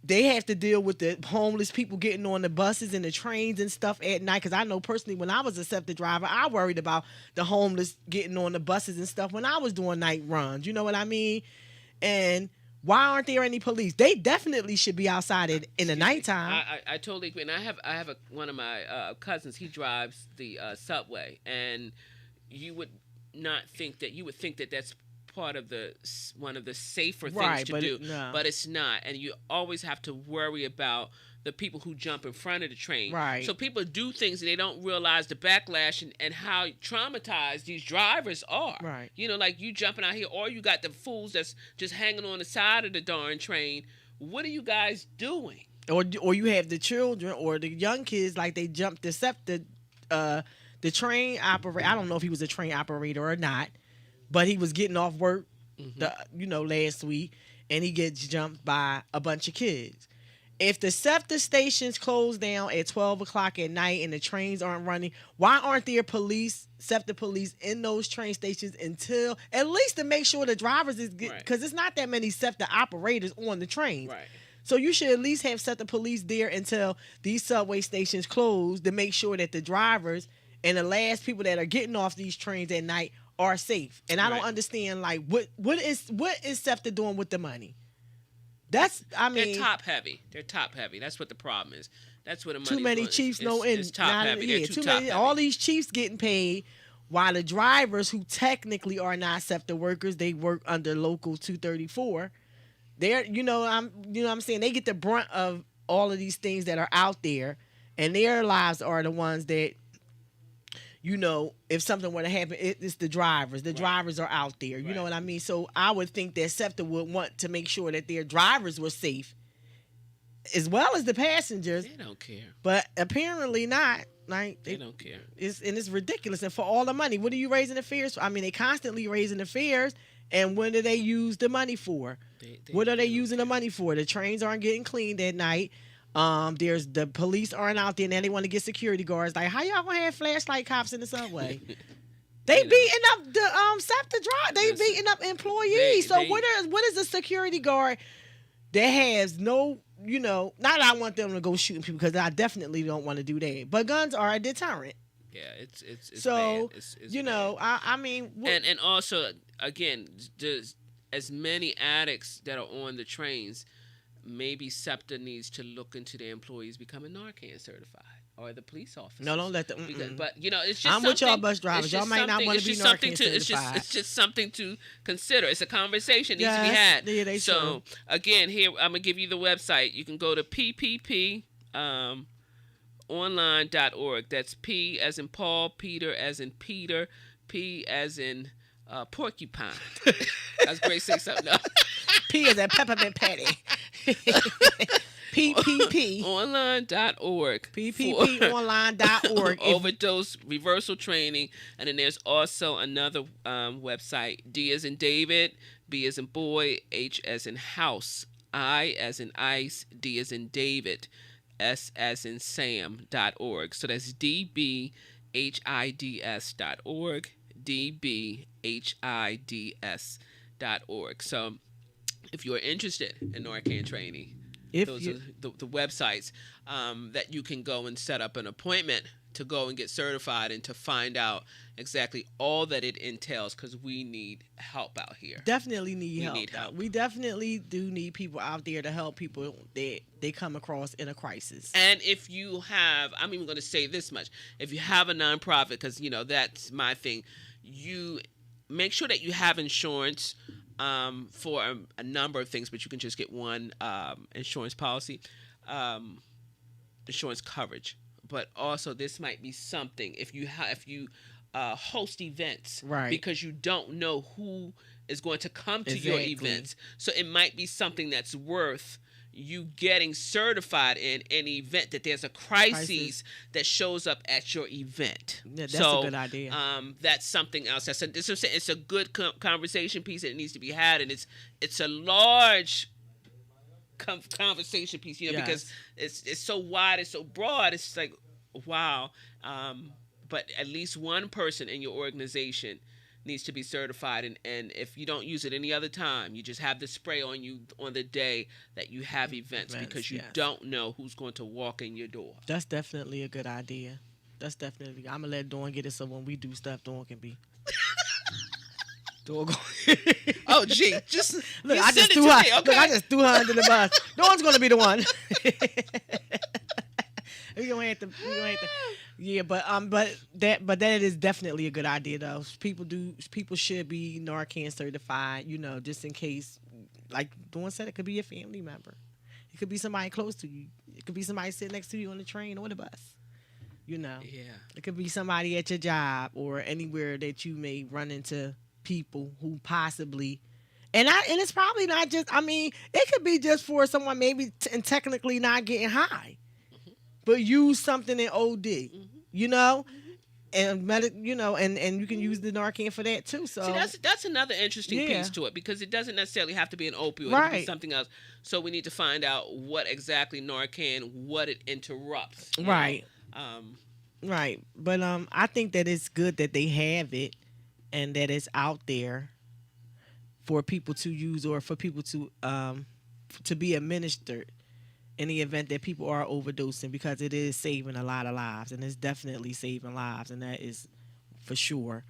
they have to deal with the homeless people getting on the buses and the trains and stuff at night. Because I know personally, when I was a SEPTA driver, I worried about the homeless getting on the buses and stuff when I was doing night runs. You know what I mean? And why aren't there any police? They definitely should be outside in the nighttime. I totally agree. And I have one of my cousins. He drives the subway, and you would think that that's part of one of the safer things Right, to but do, no. but it's not. And you always have to worry about the people who jump in front of the train. Right. So people do things and they don't realize the backlash and how traumatized these drivers are. Right. Like you jumping out here, or you got the fools that's just hanging on the side of the darn train. What are you guys doing? Or you have the children or the young kids, like they jumped the train operator. I don't know if he was a train operator or not, but he was getting off work, last week, and he gets jumped by a bunch of kids. If the SEPTA stations close down at 12 o'clock at night and the trains aren't running, why aren't there SEPTA police in those train stations until, at least to make sure the drivers is good, because it's not that many SEPTA operators on the trains. Right. So you should at least have SEPTA police there until these subway stations close to make sure that the drivers and the last people that are getting off these trains at night are safe. And I don't understand, like, what is SEPTA doing with the money? They're top heavy. That's what the problem is. That's what the money. Too many chiefs It's top heavy. They're too top heavy. All these chiefs getting paid, while the drivers who technically are not SEPTA workers, they work under Local 234. They're, I'm saying, they get the brunt of all of these things that are out there, and their lives are the ones that, if something were to happen, it's the drivers. The drivers are out there. You know what I mean? So I would think that SEPTA would want to make sure that their drivers were safe, as well as the passengers. They don't care. But apparently not. Like they don't care. It's ridiculous. And for all the money, what are you raising the fares for? I mean, they constantly raising the fares. And what do they use the money for? What are they using the money for? The trains aren't getting cleaned at night. There's the police aren't out there. Now they want to get security guards. Like, how y'all gonna have flashlight cops in the subway? They beating up the SEPTA drive. They beating up employees. What is a security guard that has no, not that I want them to go shooting people, because I definitely don't want to do that. But guns are a deterrent. Yeah, it's so bad. It's bad. I mean, and also again, there's as many addicts that are on the trains. Maybe SEPTA needs to look into their employees becoming Narcan certified, or the police officers. No, don't let them. But it's just I'm with y'all bus drivers. Y'all might not want to be Narcan certified. It's just something to consider. It's a conversation that needs to be had. Yeah, they so again, here I'm gonna give you the website. You can go to PPP. Online.org. That's P as in Paul, Peter as in Peter, P as in porcupine. I was great to say something else. P as in peppermint patty. PPP. Online.org. PPPonline.org. Overdose reversal training. And then there's also another website. D as in David, B as in boy, H as in house, I as in ice, D as in David, S as in Sam.org. So that's DBHIDS.org, DBHIDS.org. So if you're interested in Narcan training, those are the websites that you can go and set up an appointment to go and get certified and to find out exactly all that it entails, because we need help out here. Definitely need help. Need help. We definitely do need people out there to help people that they come across in a crisis. And if you have, I'm even going to say this much, if you have a nonprofit, because, you know, that's my thing, you make sure that you have insurance for a number of things, but you can just get one insurance policy, insurance coverage. But also, this might be something if you host events, right? Because you don't know who is going to come to your events, so it might be something that's worth you getting certified in an event that there's a crisis that shows up at your event. Yeah, that's a good idea. That's something else. It's a good conversation piece that needs to be had, and it's a large conversation piece, you know, because it's so wide, it's so broad. It's like, wow. But at least one person in your organization needs to be certified, and if you don't use it any other time, you just have the spray on you on the day that you have events, because you don't know who's going to walk in your door. That's definitely a good idea. I'm gonna let Dawn get it, so when we do stuff, Dawn can be. Oh, gee, just look, I just threw her. Okay. Look, I just threw her under the bus. Dawn's gonna be the one. We gonna have to. Yeah, but that is definitely a good idea though. People should be Narcan certified, you know, just in case. Like Dawn said, it could be a family member. It could be somebody close to you. It could be somebody sitting next to you on the train or the bus. You know. Yeah. It could be somebody at your job or anywhere that you may run into people who possibly. And it's probably not just. I mean, it could be just for someone maybe and technically not getting high. But use something in OD, you know, and and you can use the Narcan for that too. So see, that's another interesting piece to it, because it doesn't necessarily have to be an opioid, right? It can be something else. So we need to find out what exactly Narcan, what it interrupts, right? Right. But I think that it's good that they have it and that it's out there for people to use or for people to be administered in the event that people are overdosing, because it is saving a lot of lives, and it's definitely saving lives, and that is for sure.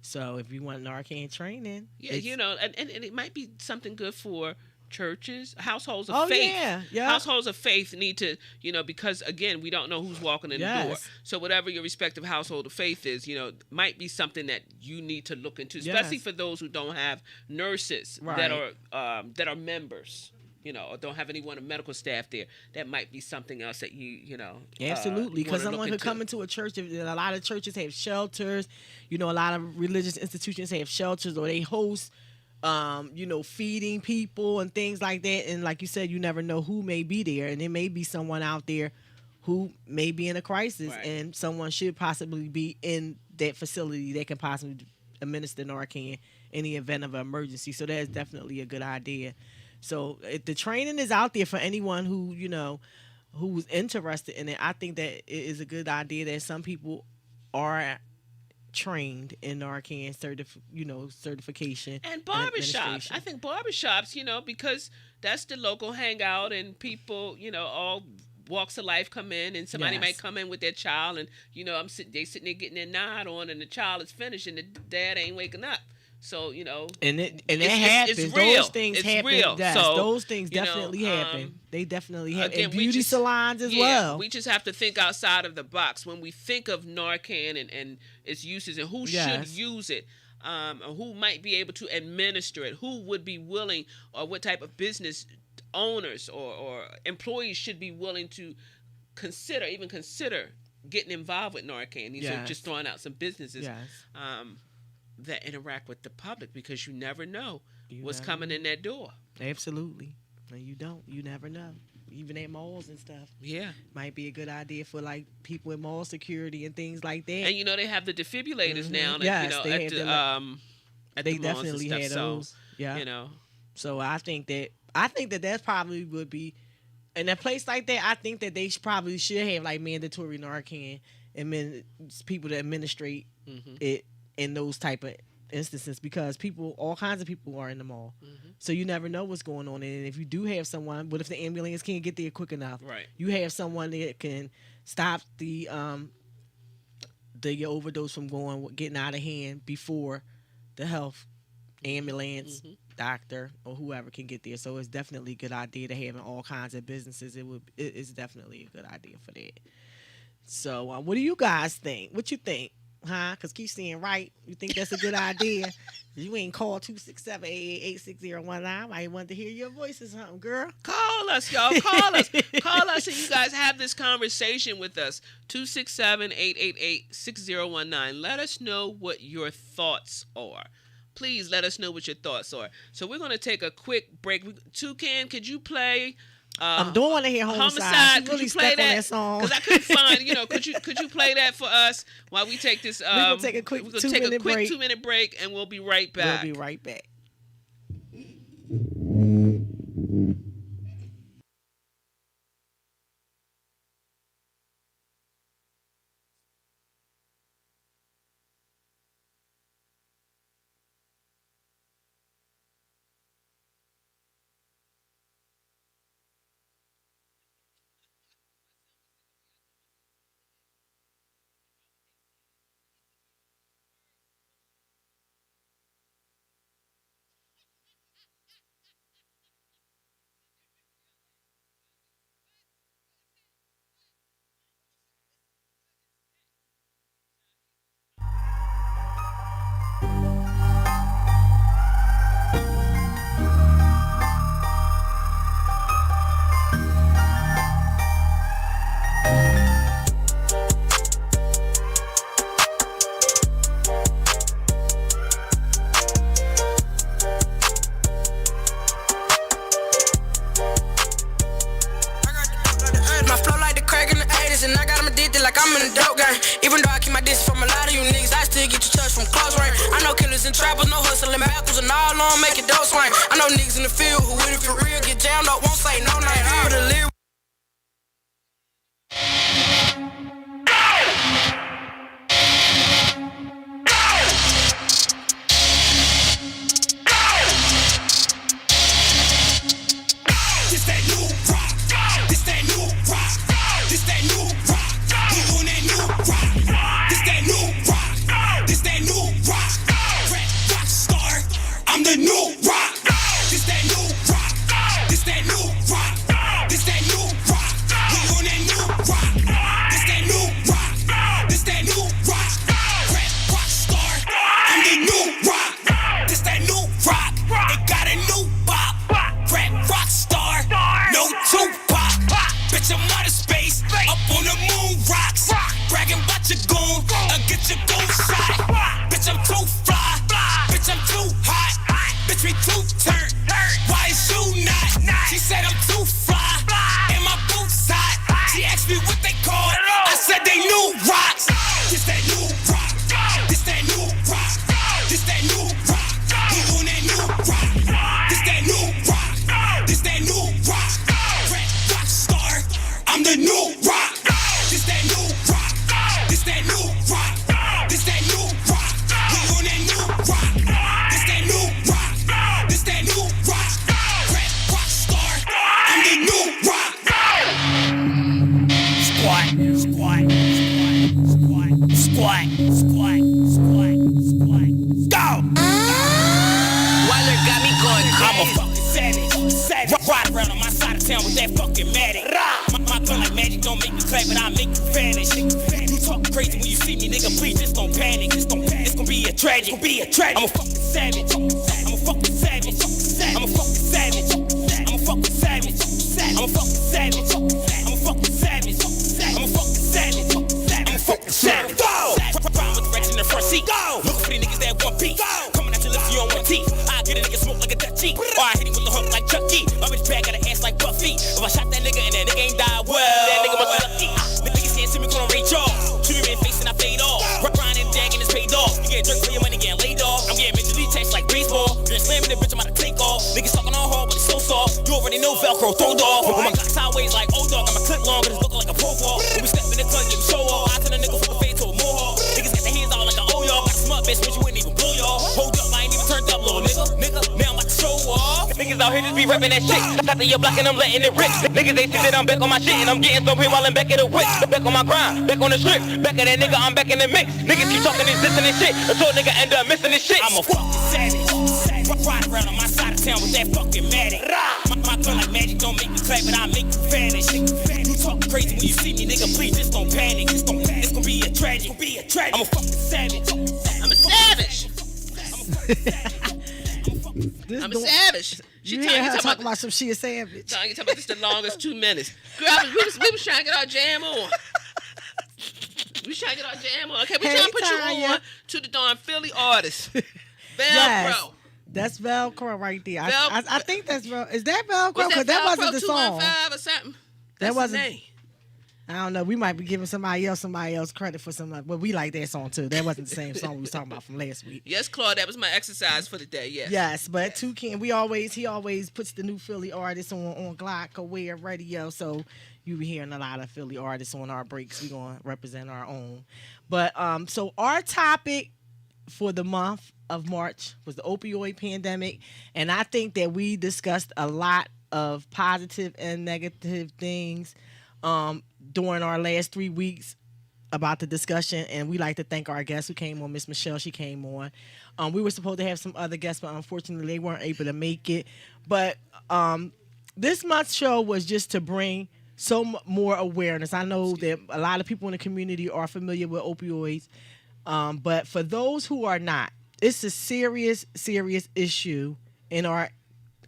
So if you want Narcan training, you know, and it might be something good for churches, households of faith. Yeah. Households of faith need to, you know, because again, we don't know who's walking in the door. So whatever your respective household of faith is, you know, might be something that you need to look into, especially for those who don't have nurses that are members. You know, or don't have anyone of medical staff there. That might be something else that you know. Absolutely, because someone could come into a church. A lot of churches have shelters. You know, a lot of religious institutions have shelters, or they host, you know, feeding people and things like that. And like you said, you never know who may be there, and there may be someone out there who may be in a crisis, and someone should possibly be in that facility that can possibly administer Narcan in the event of an emergency. So that is definitely a good idea. So if the training is out there for anyone who, you know, who's interested in it, I think that it is a good idea that some people are trained in Narcan certification. And barbershops. I think barbershops, you know, because that's the local hangout, and people, you know, all walks of life come in, and somebody might come in with their child, and, you know, they sitting there getting their nod on, and the child is finished, and the dad ain't waking up. So, you know, and that happens. It's real. Those things happen. Real. Yes, so, those things definitely happen. They definitely happen. Again, and beauty salons as well. We just have to think outside of the box when we think of Narcan and its uses, and who should use it, or who might be able to administer it, who would be willing, or what type of business owners or employees should be willing to consider getting involved with Narcan. These are just throwing out some businesses. That interact with the public, because you never know what's coming in that door. Absolutely. And you never know. Even at malls and stuff. Yeah. Might be a good idea for like people in mall security and things like that. And you know, they have the defibrillators now. Yes, you know, they at they the malls definitely and stuff. had those. So, yeah. You know. So I think that probably would be, in a place like that, I think that they probably should have like mandatory Narcan and people to administrate it in those type of instances, because all kinds of people are in the mall. So you never know what's going on. And if you do have someone, what if the ambulance can't get there quick enough? Right. You have someone that can stop the your overdose from getting out of hand before the health ambulance, doctor, or whoever can get there. So it's definitely a good idea to having all kinds of businesses. It's definitely a good idea for that. So what do you guys think? What you think? Huh? Because keep saying right. You think that's a good idea? You ain't called 267-888-6019. I want to hear your voice or something, girl. Call us, y'all. Call us. Call us and you guys have this conversation with us. 267-888-6019. Let us know what your thoughts are. Please let us know what your thoughts are. So we're going to take a quick break. Toucan, could you play... I don't want to hear homicide. Could you play that? Because I couldn't find. Could you play that for us while we take this? We're gonna take a quick 2-minute break, and we'll be right back. We'll be right back. Like I'm in a dope game. Even though I keep my distance from a lot of you niggas, I still get your touch from close range. I know killers and trappers, no hustling backwards and all on making dope swing. I know niggas in the field who with it for real, get jammed up, won't say no name. For the lyrics. The new rock. This that new rock. This that new rock. This that new rock. We on that new rock. This that new rock. This that new rock. Rap rock star. I'm the new rock. This that new rock. It got a new bop. Rap rock star. No Tupac. Bitch, I'm out of space. Up on the moon rocks. Bragging about your goon. I'll get your goon shot. Bitch, I'm too fly. Bitch, I'm too hot. Bitch, we too turned. Why is you not? She said I'm too fly. And my boots hot. She asked me what they called. I said they new rocks. This that new rock. This that new rock. This that new rock. We on that new rock. This that new rock. This that new rock. Rap rock star. I'm the new rock. This that new rock. This that new rock. This that new rock. We on that new rock. This that new rock. This that new rock. Rap rock star. I'm the new rock. Squat, squat, squat, squat, squat, squat, squat. Go! Weiler got me going I'm a crazy. fucking savage. Ride around on my side of town with that fucking Matic. My gun like magic don't make me clap, but I make you vanish. You talk crazy when you see me, nigga. Please just don't panic. It's gonna be a tragic. I'm a fucking savage. I'm a fucking savage. I'm a fucking savage. I'm a fucking savage. I'm a fucking savage. I'm a fucking savage. I'm a fucking savage. I'm a fucking savage. Go! Ride with the rats in the front seat. Go! Look for the niggas that want peace. Coming at your lips, you on one teeth. I get a nigga smoke like a Dutch Jeep. Or I hit him with the hook like Chucky. My bitch bag got an ass like Buffy. If I shot that nigga and that nigga ain't died well, that nigga must be lucky. The niggas can't see me gonna reach off. Shoot him in the face and I fade off. Grinding and dagging is paid off. You get jerked for your money, getting laid off. I'm getting mentally attached like baseball. You're slamming the bitch, I'm about to take off. Niggas talking all hard, but it's so soft. You already know Velcro, throw dog. When my Glock sideways like old dog, I'm a clip long, but it's looking like a profile. When we step in the club, you show off. I turn a nigga from a fade to a mohawk. Niggas got their hands out like an oh y'all. Got a smart bitch, but you ain't even blow y'all. Hold up, I ain't even turned up, little nigga. Now I'm about to show off. Niggas niggas out here just be rapping that shit. Shot to your block and I'm letting it rip. Niggas they see that I'm back on my shit and I'm getting some pain while I'm back at the whip. Back on my grind, back on the strip. Back at that nigga, I'm back in the mix. Niggas keep talking this and this shit until a nigga end up missing this shit. I'm a fucking savage. Ride around on my side of town with that fucking Matic. My gun like magic don't make me clap, but I make you vanish. You talk crazy when you see me, nigga. Please just don't panic. It's gonna be a tragedy. I'm a fucking savage. I'm a savage. I'm a savage. She You hear her talk about some she a savage. You talking about this the longest 2 minutes. Girl, we was trying to get our jam on. We was trying to get our jam on. Okay, we trying to put you on to the darn Philly artist. Velcro. Yes, that's Velcro right there. I think that's Velcro. Is that Velcro? Because that wasn't the song. 215 or something. That wasn't. His name. I don't know. We might be giving somebody else credit for something. But we like that song too. That wasn't the same song we was talking about from last week. Yes, Claude, that was my exercise for the day. Yes. Yes, but Toucan, he always puts the new Philly artists on Glock Aware Radio. So you be hearing a lot of Philly artists on our breaks. We gonna represent our own. But so our topic for the month of March was the opioid pandemic, and I think that we discussed a lot of positive and negative things during our last 3 weeks about the discussion, and we like to thank our guests who came on. Miss Michelle, she came on. We were supposed to have some other guests, but unfortunately they weren't able to make it. But this month's show was just to bring some more awareness. I know that a lot of people in the community are familiar with opioids, but for those who are not, it's a serious, serious issue in our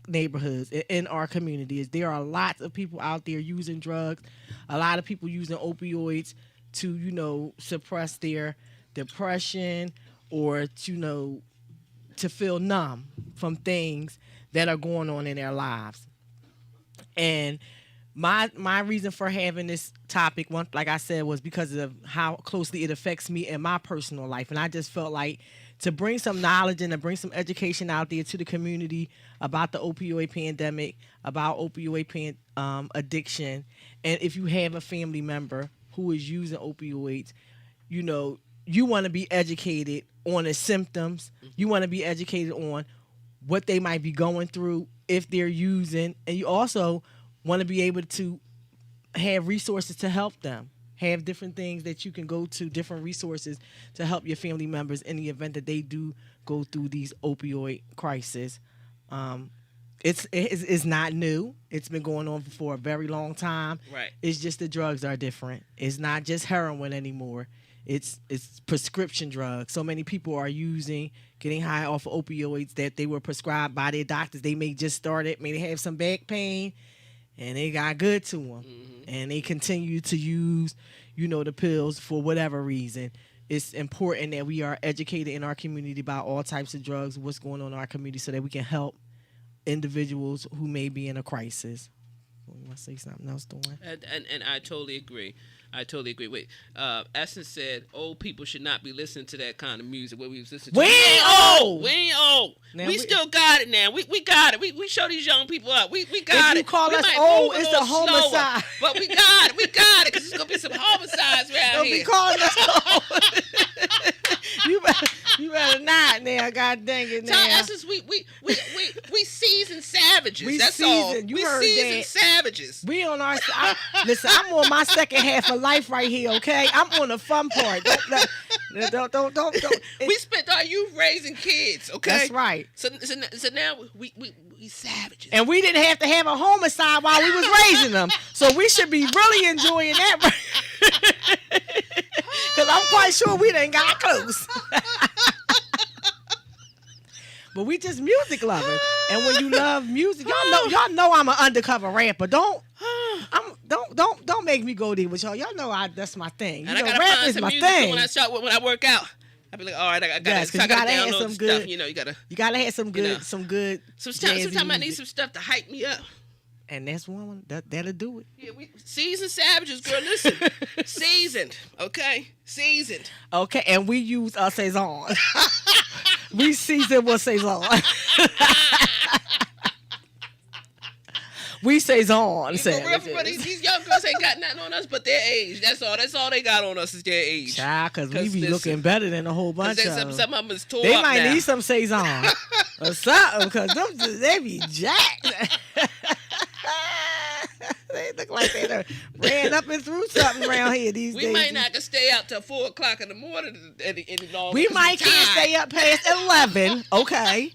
neighborhoods, in our communities. There are lots of people out there using drugs, a lot of people using opioids to, suppress their depression or to feel numb from things that are going on in their lives. And my reason for having this topic, like I said, was because of how closely it affects me in my personal life. And I just felt like to bring some knowledge and to bring some education out there to the community about the opioid pandemic, about opioid addiction. And if you have a family member who is using opioids, you want to be educated on the symptoms. You want to be educated on what they might be going through if they're using. And you also want to be able to have resources to help them. Have different things that you can go to, different resources to help your family members in the event that they do go through these opioid crises. It's not new. It's been going on for a very long time. Right. It's just the drugs are different. It's not just heroin anymore. It's prescription drugs. So many people are getting high off of opioids that they were prescribed by their doctors. They may just started, may have some back pain, and they got good to them. Mm-hmm. And they continue to use, the pills for whatever reason. It's important that we are educated in our community about all types of drugs, what's going on in our community, so that we can help individuals who may be in a crisis. You want to say something else, Dawn? And I totally agree. Wait, Essence said old people should not be listening to that kind of music. What we was listening to. We ain't old. We ain't old. Now we still got it now. We got it. We show these young people up. We got it. If you call us old, it's a homicide. But we got it. We got it because it's gonna be some homicides around Don't here. be calling us old. You better not now. God dang it now. Tell Essence we seasoned savages. That's all. You we heard seasoned that. savages. We on our listen. I'm on my second half of life right here. Okay, I'm on the fun part. Don't. We spent our youth raising kids. Okay, that's right. So now we savages. And we didn't have to have a homicide while we was raising them. So we should be really enjoying that. Because I'm quite sure we done got close. But we just music lovers. And when you love music, y'all know I'm an undercover rapper. Don't make me go there with y'all. Y'all know that's my thing. And I gotta rap find is some my music thing. When I work out. I be like, all right, I gotta have some good stuff. You gotta have some good, Sometimes I need some stuff to hype me up. And that's one that'll do it. Yeah, we seasoned savages, girl. Listen, seasoned, okay, seasoned. Okay, and we use a saison. We season with saison. We saison. For real, these young girls ain't got nothing on us but their age. That's all they got on us is their age. Child, because we be looking better than a whole bunch of them. Some of them is tore They up might now. need some saison. or something, because they be jacked. They look like they done ran up and through something around here these days. We might not can stay out till 4 o'clock in the morning any longer. We might can't stay up past 11. Okay.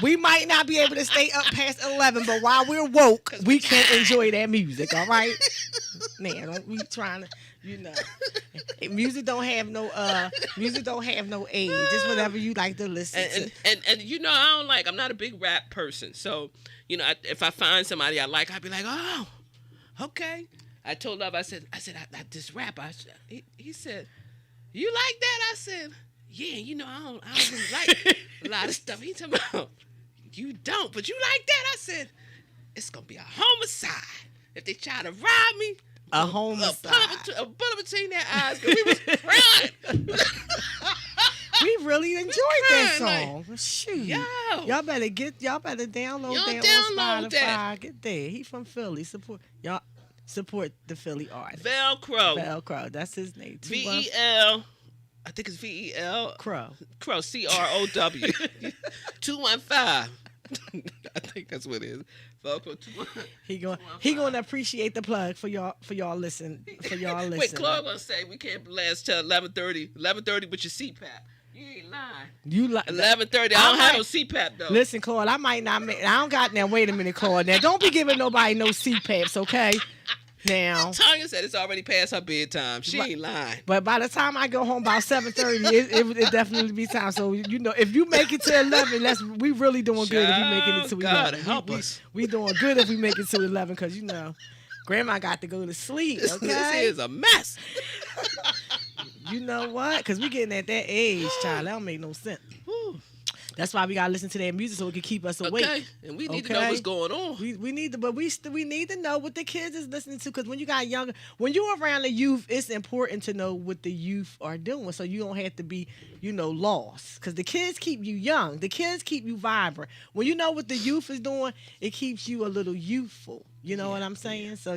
We might not be able to stay up past 11, but while we're woke, we can enjoy that music. All right. Man, don't be trying to, music don't have no age. Just whatever you like to listen to. And I'm not a big rap person, so if I find somebody I like, I'd be like, oh, okay. I told Love, I said, this rapper. He said, you like that? I said, yeah. I don't really like a lot of stuff. He told me, you don't, but you like that? I said, it's gonna be a homicide if they try to rob me. A homicide. A bullet between their eyes. We was crying. We really enjoyed that song. Shoot. Yo. Y'all better download that on Spotify. That. Get there. He from Philly. Support the Philly artist. Velcro. That's his name. VEL. I think it's VEL. Crow. CROW. 215. I think that's what it is. Velcro 215. He gonna appreciate the plug for y'all listen. Wait, Claude gonna say we can't last till 11:30. 11:30 with your CPAP. You ain't lying. You like 11:30. I don't have no CPAP though. Listen, Claude, I might not make. I don't got now. Wait a minute, Claude. Now don't be giving nobody no CPAPs, okay? Now, Tanya said it's already past her bedtime. She ain't lying. But by the time I go home about 7:30, it definitely be time. So if you make it to 11, we really doing good. If we making it to 11, God help us. We doing good if we make it to 11 because Grandma got to go to sleep. Okay, this is a mess. You know what? Because we getting at that age, child. That don't make no sense. Whew. That's why we gotta listen to that music so it can keep us awake. Okay, and we need to know what's going on. We need to, but we need to know what the kids is listening to. Because when you got when you're around the youth, it's important to know what the youth are doing, so you don't have to be, lost. Because the kids keep you young, the kids keep you vibrant. When you know what the youth is doing, it keeps you a little youthful. You know what I'm saying? Yeah. So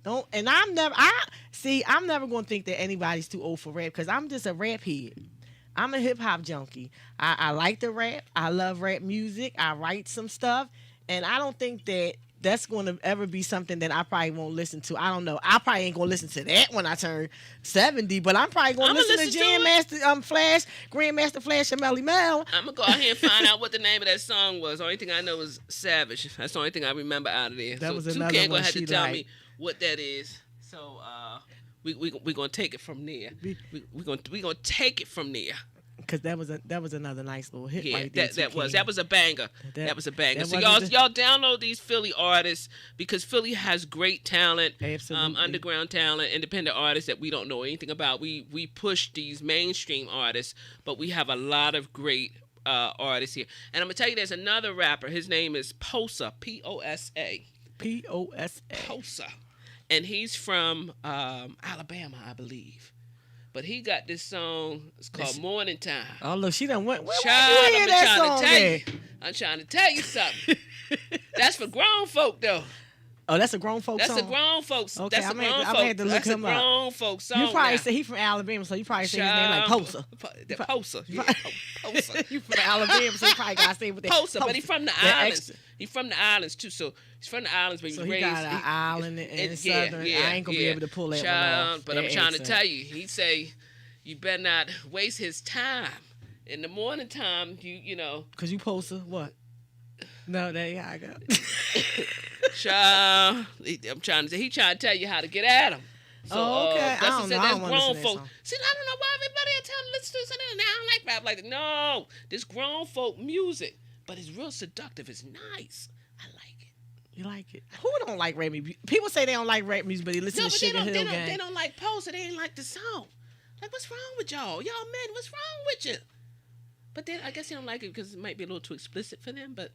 don't. And I'm never going to think that anybody's too old for rap because I'm just a rap head. I'm a hip-hop junkie. I like to rap. I love rap music. I write some stuff. And I don't think that that's going to ever be something that I probably won't listen to. I don't know. I probably ain't going to listen to that when I turn 70, but I'm probably going to listen to Grandmaster Flash and Melly Mel. I'm going to go out here and find out what the name of that song was. The only thing I know is Savage. That's the only thing I remember out of there. That was another one. Going to have to tell me what that is. So, we're gonna take it from there. We're gonna take it from there. Because that was another nice little hit right there. That was a banger. That was a banger. So y'all download these Philly artists because Philly has great talent, underground talent, independent artists that we don't know anything about. We push these mainstream artists, but we have a lot of great artists here. And I'm gonna tell you, there's another rapper. His name is Posa. P-O-S-A. P-O-S-A. Posa. And he's from Alabama, I believe. But he got this song. It's called Morning Time. Oh, look, she done went. I'm trying to tell you something. That's for grown folk, though. Oh, that's a grown folk song? That's a grown folks. Okay, that's I'm going to have to look him up. That's a grown folk song. You probably say he's from Alabama, so you probably say his name like Posa. Posa. Yeah, Posa. You from Alabama, so you probably got to say with that. Posa, but he's from the islands. He's from the islands, too. So he's from the islands, but he's raised. So he got an island in Southern. Yeah, I ain't going to be able to pull that one off. But I'm trying to tell you, he say, you better not waste his time. In the morning time, you know. Because you Posa, what? No, there you go. Child, he trying to tell you how to get at him. So, okay. That's grown folk. See, I don't know why everybody are telling listen to something and I don't like rap like that. No, this grown folk music, but it's real seductive. It's nice. I like it. You like it? Who don't like rap music? People say they don't like rap music, but they listen to Sugar Hill Gang. They don't like Posa. They ain't like the song. Like, what's wrong with y'all? Y'all men, what's wrong with you? But then I guess they don't like it because it might be a little too explicit for them, but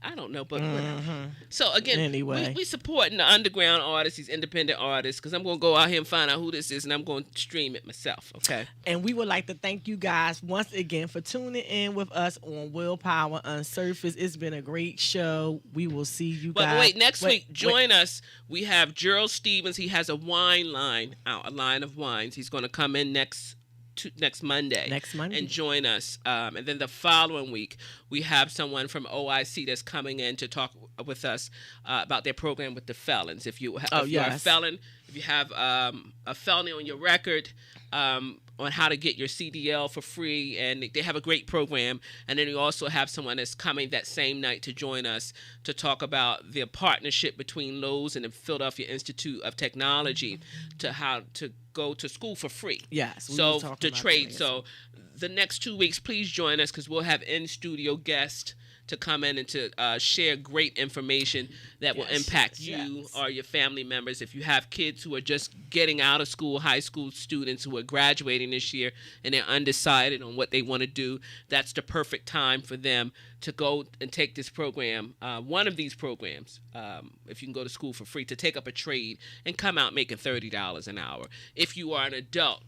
I don't know, but whatever. So again, anyway, we supporting the underground artists, these independent artists, because I'm going to go out here and find out who this is, and I'm going to stream it myself, okay? And we would like to thank you guys once again for tuning in with us on WillPower UnSurfaced. It's been a great show. We will see you guys. But wait, next week, join us. We have Gerald Stevens. He has a wine line out, a line of wines. He's going to come in next next Monday. Next Monday. And join us. And then the following week, we have someone from OIC that's coming in to talk with us about their program with the felons. If you are a felon, if you have a felony on your record, on how to get your CDL for free, and they have a great program. And then we also have someone that's coming that same night to join us to talk about the partnership between Lowe's and the Philadelphia Institute of Technology to how to go to school for free. Yes. So to trade. So the next 2 weeks, please join us because we'll have in-studio guests to come in and to share great information that will impact you or your family members. If you have kids who are just getting out of school, high school students who are graduating this year and they're undecided on what they want to do, that's the perfect time for them to go and take this program, one of these programs, if you can go to school for free, to take up a trade and come out making $30 an hour. If you are an adult,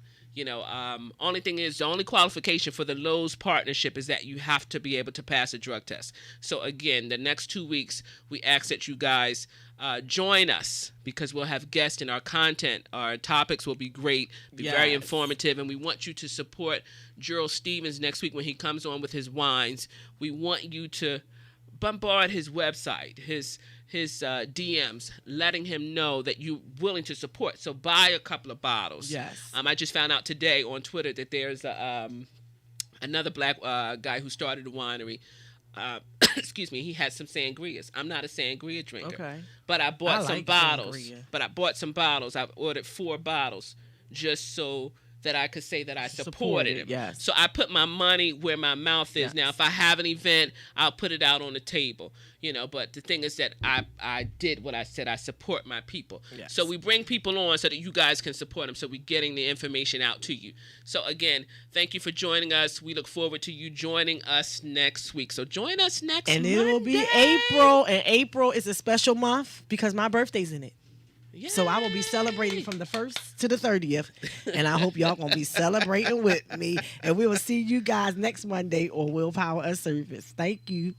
only thing is, the only qualification for the Lowe's partnership is that you have to be able to pass a drug test. So again, the next 2 weeks, we ask that you guys join us because we'll have guests and our content, our topics will be great, very informative, and we want you to support Gerald Stevens next week when he comes on with his wines. We want you to bombard his website, his DMs, letting him know that you're willing to support. So buy a couple of bottles. Yes. I just found out today on Twitter that there's another black guy who started a winery. Excuse me. He had some sangrias. I'm not a sangria drinker. Okay. But I bought some bottles. Sangria. I ordered 4 bottles just so that I could say that I supported him. Yes. So I put my money where my mouth is. Yes. Now, if I have an event, I'll put it out on the table. But the thing is that I did what I said. I support my people. Yes. So we bring people on so that you guys can support them. So we're getting the information out to you. So again, thank you for joining us. We look forward to you joining us next week. So join us next And Monday. it will be April. And April is a special month because my birthday's in it. Yay. So I will be celebrating from the 1st to the 30th. And I hope y'all going to be celebrating with me. And we will see you guys next Monday on WillPower UnSurfaced. Thank you.